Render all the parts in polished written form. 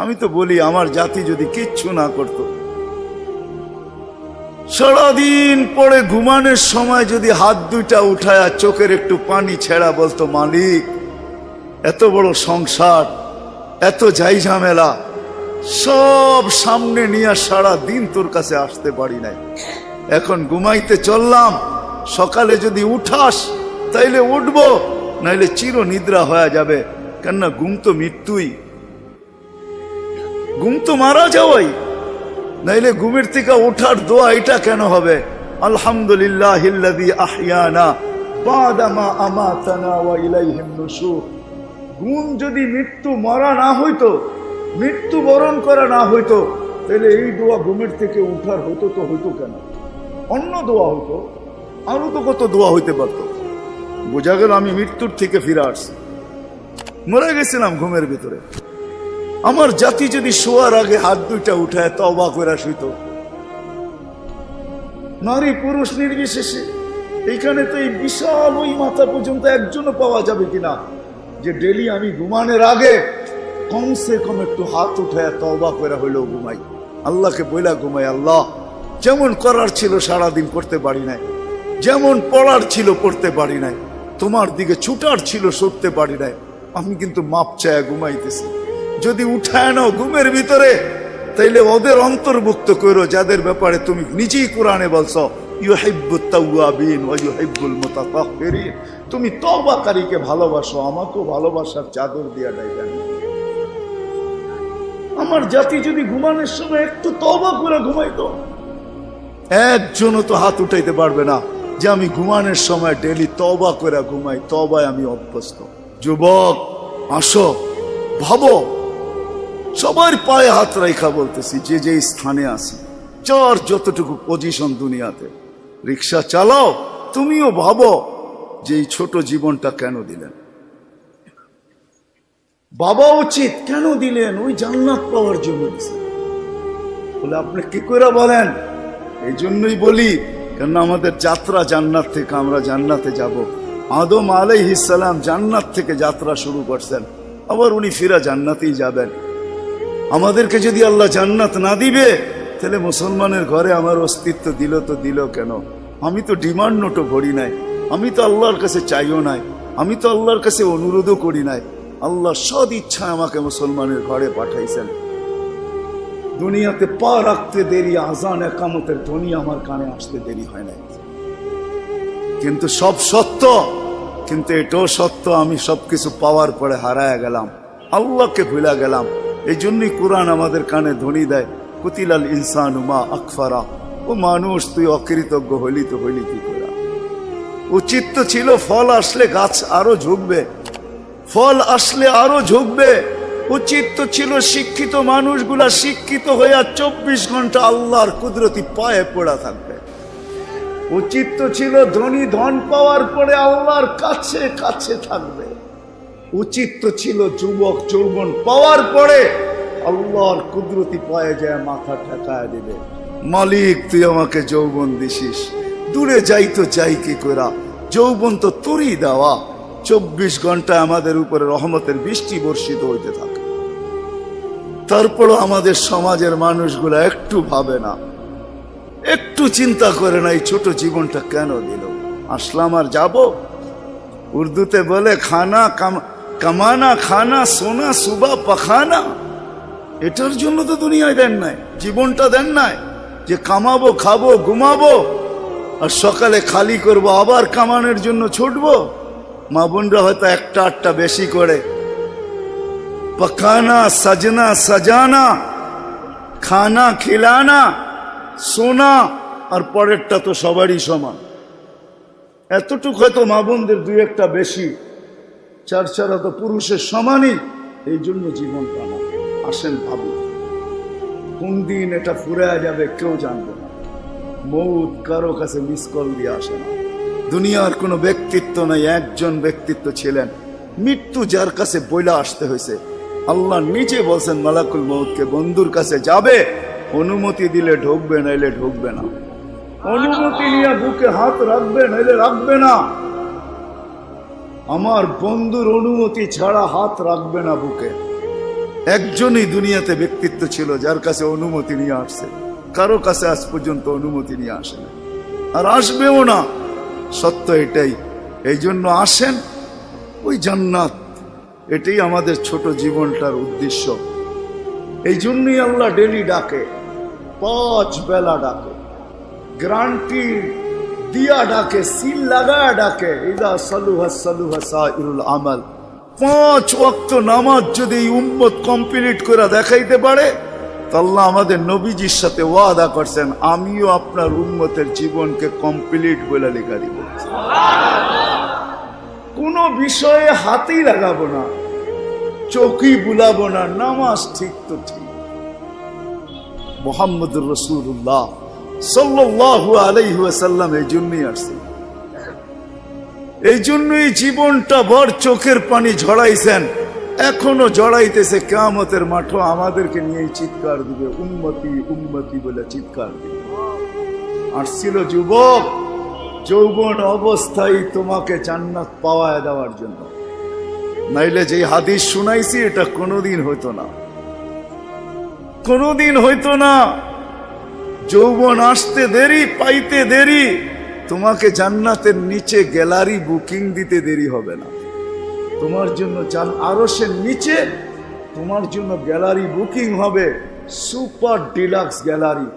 আমি তো বলি আমার জাতি যদি কিচ্ছু না করত, সারাদিন পরে ঘুমানোর সময় যদি হাত দুইটা উঠায়া চোখের একটু পানি ছেড়া বলতো, মালিক এত বড় সংসার, এত যাই ঝামেলা সব সামনে নিয়ে সারা দিন তোর কাছে আসতে পারি নাই, এখন ঘুমাইতে চললাম, সকালে যদি উঠাস তাইলে উঠবো, নাইলে চির নিদ্রা হয়ে যাবে। কেননা ঘুম তো মৃত্যুই, ঘুম তো মারা যাওয়াই, নাইলে ঘুমের থেকে ওঠার দোয়া এটা কেন হবে? আলহামদুলিল্লাহিল্লাযী আহইয়ানা বাদা মা আমাতানা ওয়া ইলাইহিন নুশুর। ঘুম যদি মৃত্যু মরা না হইতো, মৃত্যু বরণ করা না হইতো, তাহলে এই দোয়া ঘুমের থেকে উঠার হতো তো হইতো কেন? অন্য দোয়া হইতো, আরো তো কত দোয়া হইতে পারতো। বোঝা গেল আমি মৃত্যুর থেকে ফিরে আসছি, মরে গেছিলাম ঘুমের ভিতরে। আমার জাতি যদি শোয়ার আগে হাত দুইটা উঠায় তওবা করে শুইত, নারী পুরুষ নির্বিশেষে, এইখানে তো এই বিশাল ওই মাথা পর্যন্ত একজনও পাওয়া যাবে কিনা যে ডেলি আমি ঘুমানোর আগে কমসে কম একটু হাত উঠায় তওবা করে হইলেও ঘুমাই, আল্লাহকে বইলা ঘুমাই, আল্লাহ যেমন করার ছিল সারাদিন করতে পারি নাই, যেমন পড়ার ছিল পড়তে পারি নাই, তোমার দিকে ছুটার ছিল ছুটতে পারি নাই, আমি কিন্তু মাপ চায় ঘুমাইতেছি। যদি উঠায় নাও ঘুমের ভিতরে, তাইলে ওদের অন্তর্ভুক্ত করো যাদের ব্যাপারে তুমি নিজেই কোরআনে বলছো ইউহিব্বুত তাওয়াবিন ওয়া ইউহিব্বুল মুতাতাহহিরিন। তুমি তওবাকারীকে ভালোবাসো, আমাকেও ভালোবাসার চাদর দিয়া ডাইবেন। আমার জাতি যদি ঘুমানোর সময় একটু তওবা করে ঘুমাইতো, একজনও তো হাত উঠাইতে পারবে না যে আমি ঘুমানোর সময় ডেলি তওবা করে ঘুমাই, তওবায় আমি অভ্যস্ত। যুবক আসো, ভাবো, সবার পায়ে হাত রাখা বলতেছি, যে যে স্থানে আছি, যার যতটুকু পজিশন দুনিয়াতে, রিক্সা চালাও, তুমিও ভাবো যে এই ছোট জীবনটা কেন দিলেন? বাবা উচিত কেন দিলেন? ওই জান্নাত পাওয়ার জন্য দিলেন। বলে আপনি কি করে বলেন? এই জন্যই বলি, কেন আমাদের যাত্রা জান্নাত থেকে, আমরা জান্নাতে যাব। আদম আলাইহিস সালাম জান্নাত থেকে যাত্রা শুরু করছেন, আবার উনি ফিরা জান্নাতেই যাবেন। আমাদেরকে যদি আল্লাহ জান্নাত না দিবে, তাহলে মুসলমানের ঘরে আমার অস্তিত্ব দিল তো দিল কেন? আমি তো ডিমান্ড নোটও করি নাই, আমি তো আল্লাহর কাছে চাইও নাই, আমি তো আল্লাহর কাছে অনুরোধও করি নাই। আল্লাহ সদ ইচ্ছা আমাকে মুসলমানের ঘরে পাঠাইছেন। দুনিয়াতে পা রাখতে দেরি, আজান একামতের ধ্বনি আমার কানে আসতে দেরি হয় নাই। কিন্তু সব সত্য, কিন্তু এটাও সত্য আমি সবকিছু পাওয়ার পরে হারায় গেলাম, আল্লাহকে ভুলে গেলাম। এই জন্যই কোরআন আমাদের কানে ধ্বনি দেয়, কুতিলাল ইনসানু মা আকফারা। ও মানুষ, তুই অকৃতজ্ঞ হইলি তো হইলি কি করে? উচিত তো ছিল ফল আসলে গাছ আরো ঝুঁকবে, ফল আসলে আরো ঝুঁকবে। উচিত তো ছিল শিক্ষিত মানুষগুলা শিক্ষিত হইয়া 24 ঘন্টা আল্লাহর কুদরতি পায়ে পড়া থাকবে। উচিত তো ছিল ধনী ধন পাওয়ার পরে আল্লাহর কাছে কাছে থাকবে। উচিত তো ছিল যুবক যৌবন পাওয়ার পরে আল্লাহর কুদরতি পায়ে যায় মাথা ঠেকায় দিবে, মালিক তুই আমাকে যৌবন দিছিস, দূরে যাই তো যাই কি করা, যৌবন তো তোরই দেওয়া। 24 ঘন্টা আমাদের উপরে রহমতের বৃষ্টি বর্ষিত হইতে থাকে। তারপরও আমাদের সমাজের মানুষগুলা একটু ভাবে না, একটু চিন্তা করে না এই ছোট জীবনটা কেন দিল। আসলাম আর যাব। উর্দুতে বলে খানা কামানা খানা সোনা সুবা পাখানা। এটার জন্য তো দুনিয়ায় দেন নাই, জীবনটা দেন নাই যে কামাবো, খাবো, ঘুমাবো, আর সকালে খালি করব, আবার কামানোর জন্য ছুটবো। মা বোনরা হয়তো 1টা বেশি করে, পকানা সাজনা সাজানা, খানা খিলানা, সোনা, আর পরেরটা তো সবারই সমান। এতটুকু হয়তো মা বোনদের 2-1টা বেশি, 4 তো পুরুষের সমানই। এই জন্য জীবনটা না। আসেন ভাবুন, কোন দিন এটা ফুরায় যাবে কেউ জানবে না। মৌত কারো কাছে মিস কল দিয়ে আসে না। দুনিয়ার কোনো ব্যক্তিত্ব নাই, একজন ব্যক্তিত্ব ছিলেন, মৃত্যু যার কাছে বইলা আসতে হয়েছে। আল্লাহ নিজে বলছেন মালাকুল মউতকে, বন্ধুর কাছে যাবে, অনুমতি দিলে ঢুকবে, নাইলে ঢুকবে না। অনুমতি নিয়ে বুকে হাত রাখবে, নাইলে রাখবে না। আমার বন্ধুর অনুমতি ছাড়া হাত রাখবে না বুকে। একজনই দুনিয়াতে ব্যক্তিত্ব ছিল যার কাছে অনুমতি নিয়ে আসছে, কারো কাছে আজ পর্যন্ত অনুমতি নিয়ে আসে না, আর আসবেও না। সত্য এটাই। এই জন্য আসেন, ওই জান্নাত, এটাই আমাদের ছোট জীবনটার উদ্দেশ্য। এই জন্যই আল্লাহ ডেলি ডাকে, 5 বেলা ডাকে, গ্যারান্টি দিয়া ডাকে, সিল লাগায় ডাকে। ইদা সালুহা সালুহা সাইরুল আমাল। 5 ওয়াক্ত নামাজ যদি এই উম্মত কমপ্লিট করে দেখাইতে পারে, তো আল্লাহ আমাদের নবীজির সাথে ওয়াদা করছেন, আমিও আপনার উম্মতের জীবনকে কমপ্লিট বলে লেখা দিব। কোনো বিষয়ে হাতেই লাগাবো না, চোখই বুলাবো না, নামাজ ঠিক তো ঠিক। মুহাম্মদুর রাসূলুল্লাহ সাল্লাল্লাহু আলাইহি ওয়াসাল্লাম এই জন্যই আসছে, এই জন্যই জীবনটা ভর চোখের পানি ঝরাইছেন, এখনো জড়াইতেছে। কিয়ামতের মাঠে আমাদেরকে নিয়ে চিৎকার দিবে, উম্মতি উম্মতি বলে চিৎকার দিবে। আসছিল যুবক, যৌবন অবস্থায় তোমাকে জান্নাত পাওয়ায় দেওয়ার জন্য, নাইলে যে হাদিস শুনাইছি এটা কোনোদিন হইতো না, কোনোদিন হইতো না। যৌবন আসতে দেরি, পাইতে দেরি, তোমাকে জান্নাতের নিচে গ্যালারি বুকিং দিতে দেরি হবে না। তোমার জন্য আরশের নিচে তোমার জন্য গ্যালারি বুকিং হবে, সুপার ডিলাক্স গ্যালারি।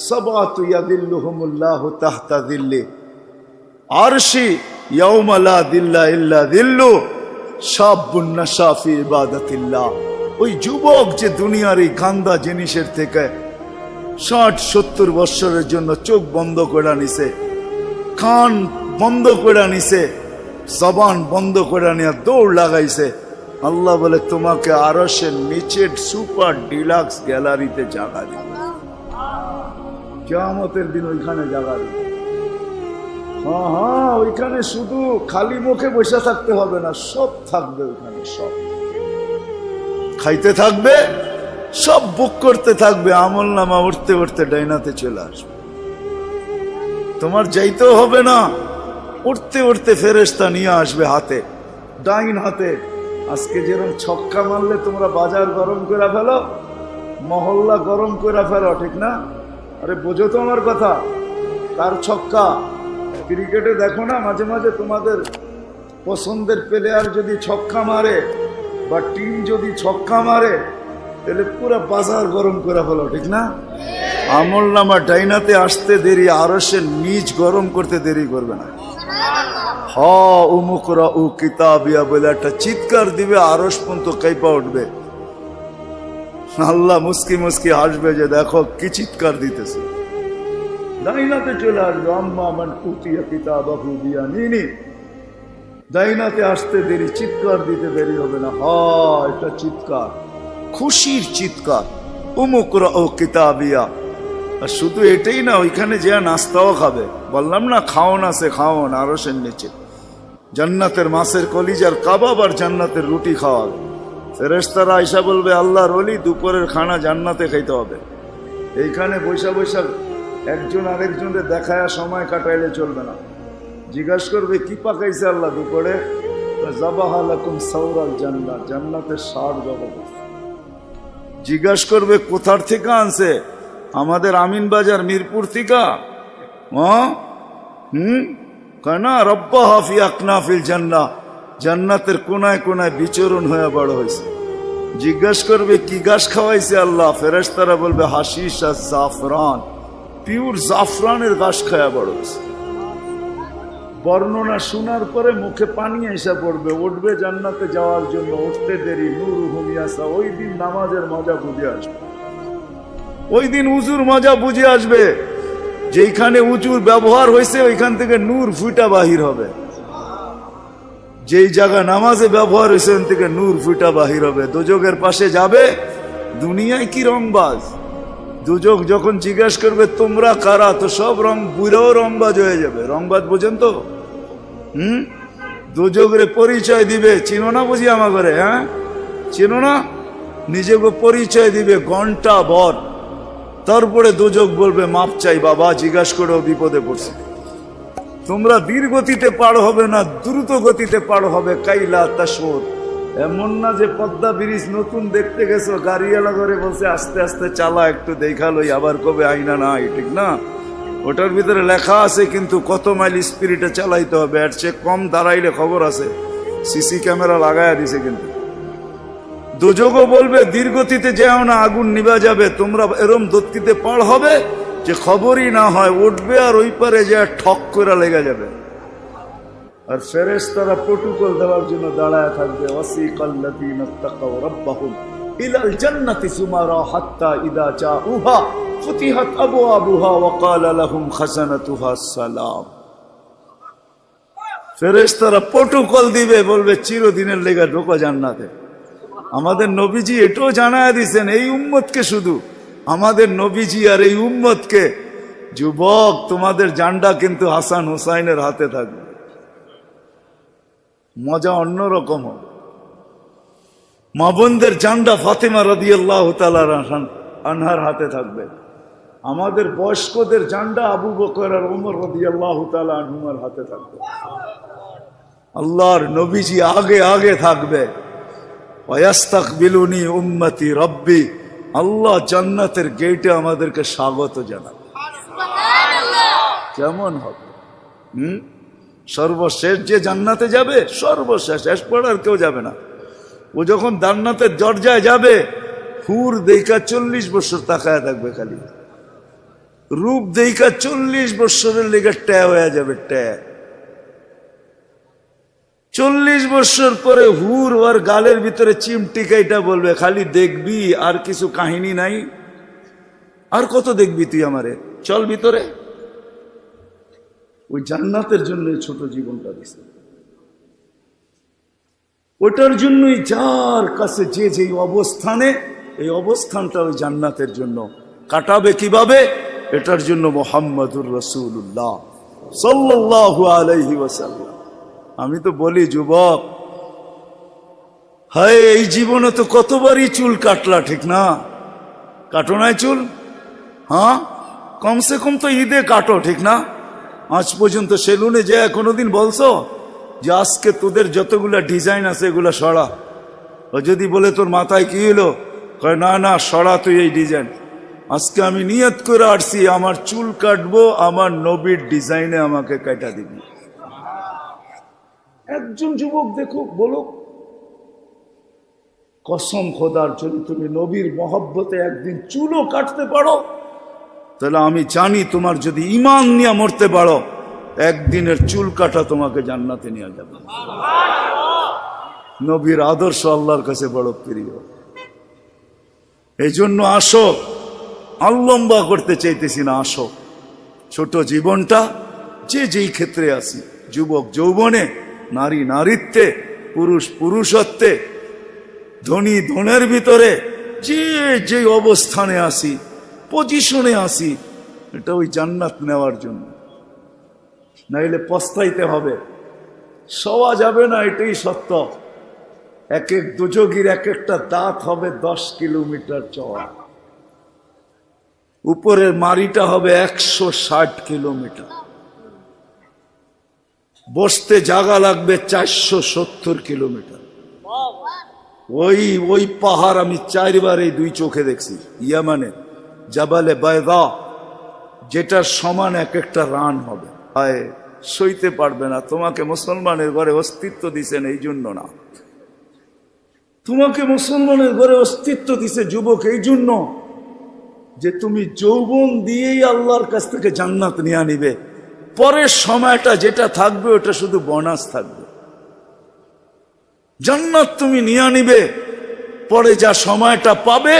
সাবাতু ইয়াদিল্লুহুমুল্লাহু তাহতা দিল্লি আরশি ইয়াউমা লা দিল্লা ইল্লা দিল্লু শাবুন নাশা ফি ইবাদাতিল্লাহ। ওই যুবক যে দুনিয়ার এই গান্দা জিনিসের থেকে 60-70 বছরের জন্য চোখ বন্ধ করে নিছে, কান বন্ধ করে নিছে, জবান বন্ধ করে নিয়ে দৌড় লাগাইছে, আল্লাহ বলে তোমাকে আরশের নিচের সুপার ডিলাক্স গ্যালারিতে জায়গা দিবে। কিয়ামতের দিন ওইখানে জায়গা দিবে। হ্যাঁ, ওইখানে শুধু খালি মুখে বসে থাকতে হবে না, সব থাকবে ওইখানে, সব খাইতে থাকবে, সব বুক করতে থাকবে। আমল নামা উঠতে উঠতে ডাইনাতে চলে আসবে, তোমার যাইতেও হবে না, উঠতে উঠতে ফেরেশতা নিয়ে আসবে হাতে, ডাইন হাতে। আজকে যেরকম ছক্কা মারলে তোমরা বাজার গরম করে ফেলো, মহল্লা গরম করে ফেলো, ঠিক না? আরে বোঝো তো আমার কথা, কার ছক্কা? ক্রিকেটে দেখো না মাঝে মাঝে তোমাদের পছন্দের প্লেয়ার যদি ছক্কা মারে বা টিম যদি ছক্কা মারে, তাহলে পুরো বাজার গরম করে ফেলো, ঠিক না? আমল নামা ডাইনাতে আসতে দেরি, আরশের নিচ গরম করতে দেরি করবে না। উমুকরা উ কিতাবিয়া বলে একটা চিৎকার দিবে, আরশ পর্যন্ত কাইপা উঠবে। আল্লাহ মুস্কি মুস্কি হাসবে যে দেখো কি চিৎকার দিতেছে। ডাইনাতে চলে আসবে, আম্মা মান উতিয়া কিতাবাহু বিয়ামিনি। ডাইনাতে আসতে দেরি, চিৎকার দিতে দেরি হবে না। এটা চিৎকার, খুশির চিৎকার, উমুকরা ও কিতাবিয়া। আর শুধু এটাই না, ওইখানে যে নাস্তাও খাবে। বললাম না খাওন আছে, খাওন আরশের নিচে। জান্নাতের মাছের কলিজার কাবাব আর জান্নাতের রুটি খাওয়াবে। ফেরেশতারা আয়সা বলবে, আল্লাহর ওলি দুপুরের খানা জান্নাতে খাইতে হবে। এইখানে বৈশা বৈশা একজন আরেকজনের দেখায় সময় কাটাইলে চলবে না। জিজ্ঞাসা করবে কি পাকাইছে আল্লাহ দুপুরে? যাবাহা লাকুম সাওরাল জান্নাত, জান্নাতের ষাঁড় জবাব। জিজ্ঞাসা করবে কোথার থেকে আনছে? আমাদের আমিন বাজার মিরপুর থেকে। কেনা রব্বা হাফি আকনাফিল জান্নাহ, জান্নাতের কোনায় কোনায় বিচরণ হয়ে বড় হয়েছে। জিজ্ঞাসা করবে কি গাছ খাওয়াইছে আল্লাহ? ফেরেশতারা বলবে হাশিশ আর জাফরান, পিওর জাফরানের গাছ খাওয়া বড় হয়েছে। বর্ণনা শোনার পরে মুখে পানি এসে পড়বে, উঠবে জান্নাতে যাওয়ার জন্য, উঠতে দেরি। নূরুহুম ইয়াসা, ওই দিন নামাজের মজা বুঝে আসবে, ওই দিন উজুর মজা বুঝে আসবে। যেখানে উজুর ব্যবহার হয়েছে ওইখান থেকে নূর ফুটা বাহির হবে, যেই জায়গা নামাজে ব্যবহার হয়েছে ওখান থেকে নূর ফুটা বাহির হবে। দোজকের পাশে যাবে, দুনিয়ায় কি রংবাজ। দুজক যখন জিজ্ঞাসা করবে তোমরা কারা, তো সব রং বুড়াও রংবাজ হয়ে যাবে। রংবাজ বোঝেন তো? দুজকের পরিচয় দিবে, চিনো না বুঝি আমার ঘরে? হ্যাঁ চিনো না? নিজেকে পরিচয় দিবে ঘন্টা ভর, তারপরে দুজক বলবে মাপ চাই বাবা, জিজ্ঞাসা করেও বিপদে পড়ছে। তোমরা ধীর গতিতে পার হবে না, দ্রুত গতিতে পার হবে। কাইলা তাশউর, এমন না যে পদ্মা ব্রিজ নতুন দেখতে গেছো, গাড়িওয়ালা করে বলছে আস্তে আস্তে চালা, একটু দেখালোই, আবার কবে আইনা নাই, ঠিক না? ওটার ভিতরে লেখা আছে কিন্তু কত মাইল স্পিরিটে চালাইতে হবে, এর চেয়ে কম দাঁড়াইলে খবর আছে, সিসি ক্যামেরা লাগাইয়া দিছে। কিন্তু দোজগও বলবে দীর্ঘতিতে যেও না, আগুন নিভা যাবে, তোমরা এরম দত্তিতে পার হবে যে খবরই না হয়, উঠবে আর ওই পারে যে ঠক করে লেগে যাবে। আর ফেরেশতারা প্রটোকল দেওয়ার জন্য দাঁড়ায় থাকবে। ওয়াসিকাল্লাযীনা তাকাউ রাব্বাহুম ইলাল জান্নাতি সুমারা হাত্তা ইযা জাউহা ফুতিহাত আবওয়াবুহা ওয়া ক্বালা লাহুম খাজানাতুহা সালাম। ফেরেশতারা প্রটোকল দিবে, বলবে চিরদিনের লেগে ঢোকো জান্নাতে। আমাদের নবীজি এটাও জানায় দিয়েছেন এই উম্মতকে, শুধু আমাদের নবীজি আর এই উম্মতকে, যুবক তোমাদের জান্ডা কিন্তু হাসান হুসাইনের হাতে থাকবে, মজা অন্যরকম হবে। মা বোনদের জান্ডা ফাতেমা রাদিয়াল্লাহু তাআলা আনহার হাতে থাকবে। আমাদের বয়স্কদের জান্ডা আবু বকর আর ওমর রাদিয়াল্লাহু তাআলা আনহুমার হাতে থাকবে। আল্লাহর নবীজি আগে আগে থাকবে। ওয়াস্তাকবিলুনি উম্মতি রব্বি, আল্লাহ জান্নাতের গেটে আমাদেরকে স্বাগত জানাবে। কেমন হবে? সর্বশেষ যে জান্নাতে যাবে, সর্বশেষ, শেষ পড়ার কেউ যাবে না। ও যখন জান্নাতের দরজায় যাবে, হুর দেইকা 40 বছর তাকায় থাকবে, খালি রূপ দেইকা 40 বছরের লেগে ট্যা হয়ে যাবে, ট্যা। 40 বছর পরে হুর ওর গালের ভিতরে চিমটিকাইটা বলবে, খালি দেখবি আর কিছু কাহিনী নাই, আর কত দেখবি তুই আমারে, চল ভিতরে। ওই জান্নাতের জন্য ছোট জীবনটা দিছে, ওটার জন্যই যার কাছে যে যে অবস্থানে, এই অবস্থানটা ওই জান্নাতের জন্য কাটাবে কিভাবে, এটার জন্য মুহাম্মদুর রাসূলুল্লাহ সাল্লাল্লাহু আলাইহি ওয়াসাল্লাম। আমি তো বলি যুবক, হায় এই জীবনে তো কতবারই চুল কাটলা, ঠিক না? কাটো নাই চুল? হ্যাঁ, কমসে কম তো ঈদে কাটো, ঠিক না? আজ পর্যন্ত সেলুনে যে কোনোদিন বলছো যে আজকে তোদের যতগুলা ডিজাইন আছে এগুলা সরা? ও যদি বলে তোর মাথায় কি হলো, কয় না না সরা তুই এই ডিজাইন। আজকে আমি নিয়ত করে আসছি আমার চুল কাটবো আমার নবীর ডিজাইনে, আমাকে কাটা দিবি। একজন যুবক দেখো, বলো কসম খোদার, যদি তুমি নবীর মহব্বতে একদিন চুলও কাটতে পারো, তাহলে আমি জানি তোমার যদি ঈমান নিয়ে মরতে পারো, একদিনের চুল কাটা তোমাকে জান্নাতে নিয়ে যাবে। নবীর আদর্শ আল্লাহর কাছে বড় প্রিয়। এই জন্য আসো, লম্বা করতে চাইতেছি না, আসো ছোট জীবনটা যে যেই ক্ষেত্রে আছি, যুবক যৌবনে, নারী নারীত্বে, পুরুষ পুরুষত্বে, ধনী ধনের ভিতরে, যে যে অবস্থানে আসি, পজিশনে আসি, এটা ওই জান্নাত নেওয়ার জন্য। নাইলে পস্তাইতে হবে, সওয়া যাবে না, এটাই সত্য। এক এক দুযোগীর এক একটা দাঁত হবে 10 কিলোমিটার চওড়া, উপরের মারিটা হবে 160 কিলোমিটার, বসতে জায়গা লাগবে 470 কিলোমিটার। ওই পাহাড় আমি 4 বার এই 2 চোখে দেখছি, ইয়ামানে জাবালে বায়দা, যেটার সমান এক একটা রান হবে। হায়, সইতে পারবে না। তোমাকে মুসলমানের ঘরে অস্তিত্ব দিছেন এই জন্য না, তোমাকে মুসলমানের ঘরে অস্তিত্ব দিছে যুবক এই জন্য যে তুমি যৌবন দিয়েই আল্লাহর কাছ থেকে জান্নাত নিয়ে নিবে। পরের সময়টা যেটা থাকবে ওটা শুধু বোনাস থাকবে। জান্নাত তুমি নিয়ে নিবে, পরে যা সময়টা পাবে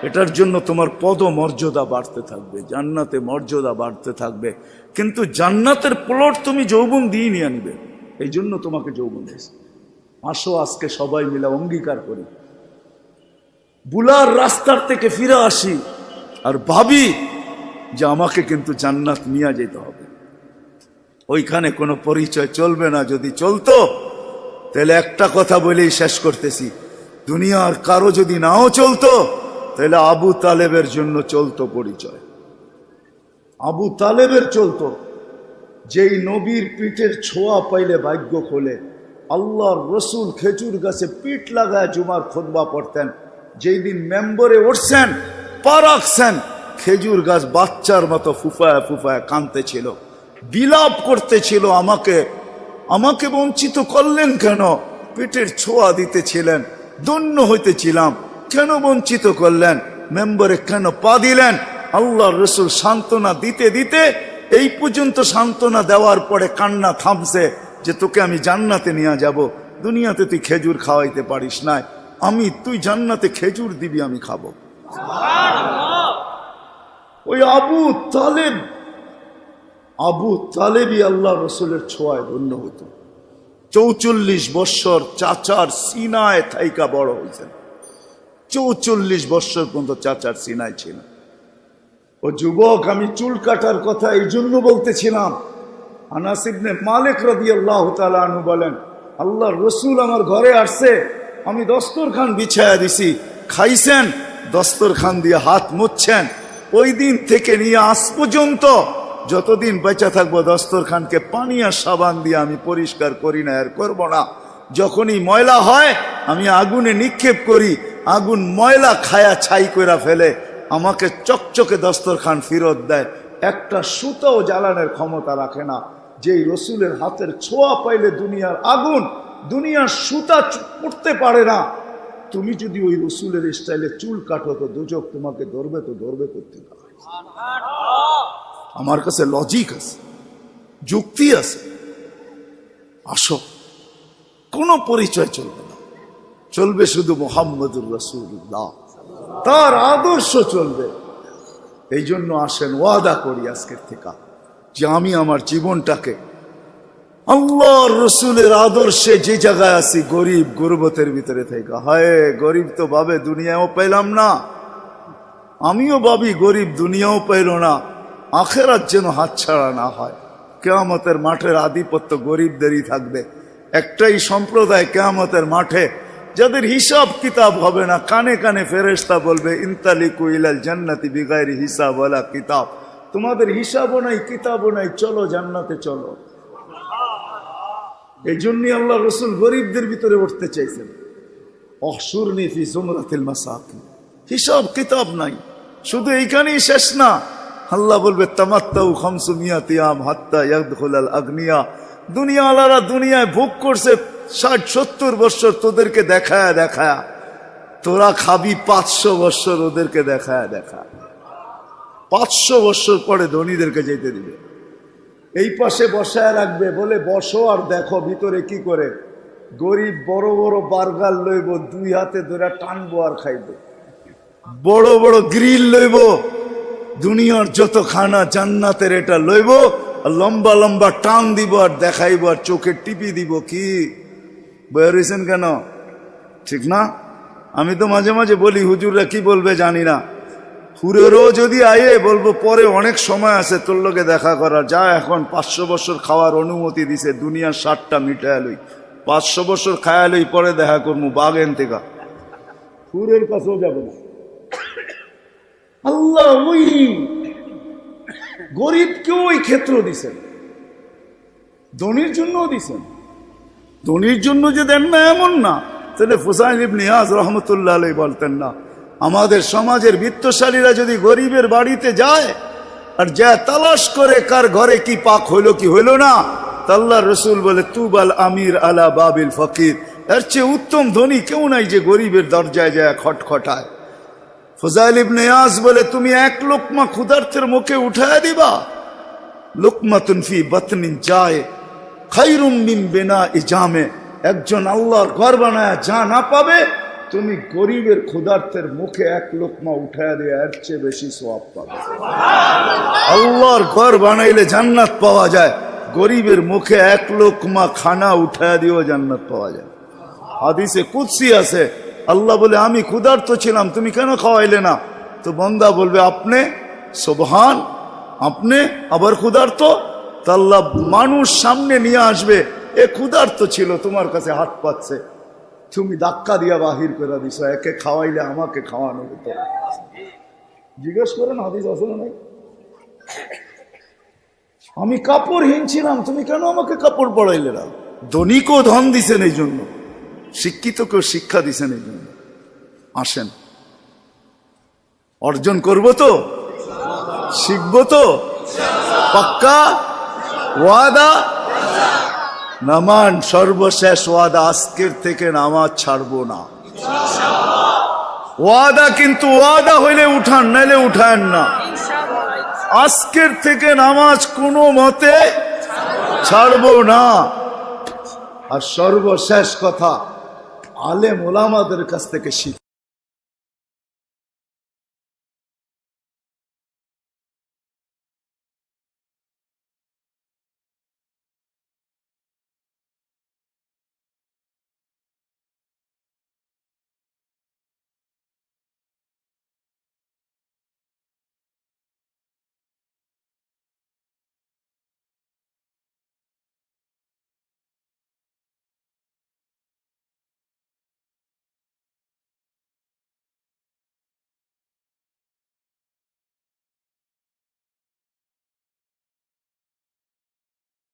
এটার জন্য তোমার পদ মর্যাদা বাড়তে থাকবে, জান্নাতে মর্যাদা বাড়তে থাকবে। কিন্তু জান্নাতের প্লট তুমি যৌবন দিয়ে নিয়ে নিবে, এই জন্য তোমাকে যৌবন দিয়েছে। আসো আজকে সবাই মিলে অঙ্গীকার করি, বুলার রাস্তার থেকে ফিরে আসি আর ভাবি যে আমাকে কিন্তু জান্নাত নিয়ে যেতে হবে। ওইখানে কোনো পরিচয় চলবে না, যদি চলতো তাহলে একটা কথা বলেই শেষ করতেছি, দুনিয়ার কারো যদি নাও চলতো তাহলে আবু তালেবের জন্য চলতো পরিচয়। আবু তালেবের চলতো, যেই নবীর পিঠের ছোঁয়া পাইলে ভাগ্য খোলে, আল্লাহর রসুল খেজুর গাছে পিঠ লাগায় জুমার খুতবা পড়তেন। যেই দিন মেম্বরে উঠছেন, পা রাখছেন, খেজুর গাছ বাচ্চার মতো ফুফায় ফুফায় কাঁদতেছিল, বিলাপ করতেছিল, আমাকে বঞ্চিত করলেন কেন? পেটের ছোঁয়া দিতেছিলেন, ধন্য হইতেছিলাম, কেন বঞ্চিত করলেন? মেম্বরে কেন পা দিলেন? আল্লাহর রসুল সান্ত্বনা দিতে দিতে এই পর্যন্ত সান্ত্বনা দেওয়ার পরে কান্না থামছে যে তোকে আমি জান্নাতে নিয়ে যাব। দুনিয়াতে তুই খেজুর খাওয়াইতে পারিস না, তুই জান্নাতে খেজুর দিবি, আমি খাবো। ওই আবু তালেবই আল্লাহ রসুলের ছোঁয়ায় ধন্য হতো। 44 বৎসর চাচার সিনায় থাইকা বড় হয়েছেন। 44 বৎসর পর্যন্ত চাচার সিনায় ছিল। ও যুবক, আমি চুল কাটার কথা এই জন্য বলতেছিলাম। আনাস ইবনে মালিক রাদিয়াল্লাহু তাআলা আনহু বলেন, আল্লাহর রসুল আমার ঘরে আসছে, আমি দস্তরখান বিছায়া দিছি, খাইছেন, দস্তরখান দিয়ে হাত মুছছেন। ওই দিন থেকে নিয়ে আজ পর্যন্ত যতদিন বেঁচে থাকবো দস্তরখানকে পানি আর সাবান দিয়ে আমি পরিষ্কার করি না, আর করবো না। যখনই ময়লা হয় আমি আগুনে নিক্ষেপ করি, আগুন ময়লা খায়া ছাই করে ফেলে, আমাকে চকচকে দস্তরখান ফেরত দেয়। একটা সুতাও জ্বালানোর ক্ষমতা রাখে না। যেই রসুলের হাতের ছোঁয়া পাইলে দুনিয়ার আগুন, দুনিয়ার সুতা পড়তে পারে না। তুমি যদি ওই রসুলের স্টাইলে চুল কাটো তো দোজখ তোমাকে ধরবে, তো ধরবে করতে পারে। আমার কাছে লজিক আছে, যুক্তি আছে। আসো, কোনো পরিচয় চলবে না, চলবে শুধু মুহাম্মদুর রাসূলুল্লাহ, তার আদর্শ চলবে। এই জন্য আসেন, ওয়াদা করি আজকের থেকে যে আমি আমার জীবনটাকে আল্লাহর রসুলের আদর্শে যে জায়গায় আছি, গরিব গুরবতের ভিতরে থেকে, হায় গরিব তো ভাবে দুনিয়াও পেলাম না, আমিও ভাবি গরিব দুনিয়াও পেল না, আখেরাত যেন হাতছাড়া না হয়। কিয়ামতের মাঠের আধিপত্য গরিবদেরই থাকবে। একটাই সম্প্রদায় কিয়ামতের মাঠে যাদের হিসাব কিতাব হবে না, কানে কানে ফেরেশতা বলবে ইনতালিকু ইলাল জান্নাতি বিগাইরি হিসাব ওয়ালা কিতাব, তোমাদের হিসাবও নাই কিতাবও নাই, চলো জান্নাতে চলো। এই জন্যই আল্লাহ রসুল গরিবদের ভিতরে উঠতে চাইছেন। অহশুরনি ফি জুমরাতিল মাসাকিন, হিসাব কিতাব নাই। শুধু এইখানেই শেষ না, আল্লাহ বলবে তামাত্তাউ 500 আম হাত্তা ইয়াদখুলাল আগনিয়া, দুনিয়াওয়ালারা দুনিয়ায় ভোগ করছে 60-70 বছর, তোদেরকে দেখায় দেখায়, তোরা খাবি 500 বছর ওদেরকে দেখায় দেখায়। 500 বছর পরে ধনীদেরকে যেতে দিবে। এই পাশে বসায় রাখবে, বলে বসো আর দেখো ভিতরে কি করে। গরিব বড় বড় বার্গার লইব, 2 হাতে ধরে টানবো আর খাইব। বড় বড় গ্রিল লইব, দুনিয়ার যত খানা জান্নাতের এটা লইব, আর লম্বা লম্বা টান দিব আর দেখাইব আর চোখে টিপি দিব। কি বেরিয়েছেন কেন? ঠিক না? আমি তো মাঝে মাঝে বলি, হুজুররা কি বলবে জানি না, হুরেরও যদি আয়ে বলবো পরে অনেক সময় আছে তোর লোকে দেখা করার, যা এখন 500 বছর খাওয়ার অনুমতি দিছে, দুনিয়ার 60টা মিটায় লই, 500 বছর খায়া লই, পরে দেখা করবো বাগেন থেকে। হুরের কাছেও যাবে না। আল্লাহ ওই গরিবকেও ওই ক্ষেত্র দিছেন, ধনীর জন্য দিছেন। ধনীর জন্য যে দেন না এমন না। তাহলে হুসাইন ইবনে ইয়াজ রহমতুল্লাহ আলাইহি বলতেন না, আমাদের সমাজের বিত্তশালীরা যদি গরিবের বাড়িতে যায় আর যা তালাশ করে কার ঘরে কি পাক হইল কি হইল না, আল্লাহর রসুল বলে তুবাল আমির আলা বাবিল ফকির, এর চেয়ে উত্তম ধনী কেউ নাই যে গরিবের দরজায় যায় খটখটায়। ফুজাইল ইবনে ইয়াজ বলে তুমি 1 লোকমা ক্ষুধার্তের মুখে উঠায় দিবা, লুকমাতুন ফি বাতনিন যায় খায়রুম মিন বিনাই জামে, একজন আল্লাহর ঘর বানায় যা না পাবে, তুমি গরিবের ক্ষুধার্তের মুখে 1 লোকমা উঠায় দিয়ে এর চেয়ে বেশি সওয়াব পাবে। আল্লাহর ঘর বানাইলে জান্নাত পাওয়া যায়, গরিবের মুখে 1 লোকমা খানা উঠায় দিয়েও জান্নাত পাওয়া যায়। হাদিসে কুদসি আছে, আল্লাহ বলে আমি ক্ষুধার্ত ছিলাম, তুমি কেন খাওয়াইলে না? তো বান্দা বলবে আপনি, সুবহান, আপনি আবার ক্ষুধার্ত? তা আল্লাহ মানুষ সামনে নিয়ে আসবে, এ ক্ষুধার্ত ছিল, তোমার কাছে হাত পাচ্ছে, তুমি ধাক্কা দিয়া বাহির করে দিছো, একে খাওয়াইলে আমাকে খাওয়ানো হতো। জিজ্ঞেস করেন হাদিস আছে না নাই? আমি কাপড়হীন ছিলাম, তুমি কেন আমাকে কাপড় পরাইলে না? ধনীকেও ধন দিছেন এই জন্য, শিক্ষিতকেও শিক্ষা দিছেন এই জন্য। আসেন, অর্জন করব তো, শিখবো তো, পাক্কা ওয়াদা। নামান সর্বশেষ ওয়াদা, আজকের থেকে নামাজ ছাড়বো না। ওয়াদা, কিন্তু ওয়াদা হইলে উঠান, নাইলে উঠান না। আজকের থেকে নামাজ কোনো মতে ছাড়বো না। আর সর্বশেষ কথা, আলেম ওলামাদের কাছ থেকে শিখ।